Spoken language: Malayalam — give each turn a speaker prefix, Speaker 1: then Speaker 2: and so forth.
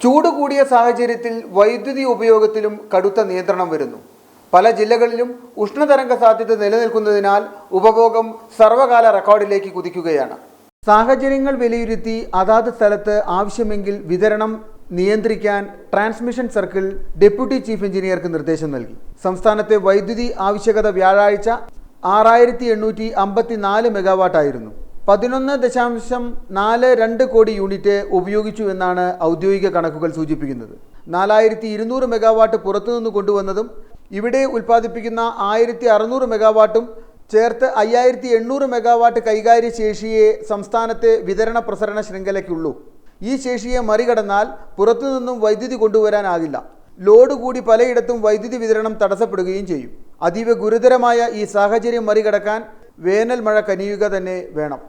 Speaker 1: ചൂട് കൂടിയ സാഹചര്യത്തിൽ വൈദ്യുതി ഉപയോഗത്തിലും കടുത്ത നിയന്ത്രണം വരുന്നു. പല ജില്ലകളിലും ഉഷ്ണതരംഗ സാധ്യത നിലനിൽക്കുന്നതിനാൽ ഉപഭോഗം സർവകാല റെക്കോർഡിലേക്ക് കുതിക്കുകയാണ്. സാഹചര്യങ്ങൾ വിലയിരുത്തി അതാത് സ്ഥലത്ത് ആവശ്യമെങ്കിൽ വിതരണം നിയന്ത്രിക്കാൻ ട്രാൻസ്മിഷൻ സർക്കിൾ ഡെപ്യൂട്ടി ചീഫ് എഞ്ചിനീയർക്ക് നിർദ്ദേശം നൽകി. സംസ്ഥാനത്തെ വൈദ്യുതി ആവശ്യകത വ്യാഴാഴ്ച 6854 മെഗാവാട്ടായിരുന്നു. 11.42 കോടി യൂണിറ്റ് ഉപയോഗിച്ചു എന്നാണ് ഔദ്യോഗിക കണക്കുകൾ സൂചിപ്പിക്കുന്നത്. 4200 മെഗാവാട്ട് പുറത്തുനിന്ന് കൊണ്ടുവന്നതും ഇവിടെ ഉൽപ്പാദിപ്പിക്കുന്ന 1600 മെഗാവാട്ടും ചേർത്ത് 5800 മെഗാവാട്ട് കൈകാര്യ ശേഷിയെ സംസ്ഥാനത്തെ വിതരണ പ്രസരണ ശൃംഖലയ്ക്കുള്ളൂ. ഈ ശേഷിയെ മറികടന്നാൽ പുറത്തുനിന്നും വൈദ്യുതി കൊണ്ടുവരാനാകില്ല. ലോഡ് കൂടി പലയിടത്തും വൈദ്യുതി വിതരണം തടസ്സപ്പെടുകയും ചെയ്യും. അതീവ ഗുരുതരമായ ഈ സാഹചര്യം മറികടക്കാൻ വേനൽ മഴ കനിയുക തന്നെ വേണം.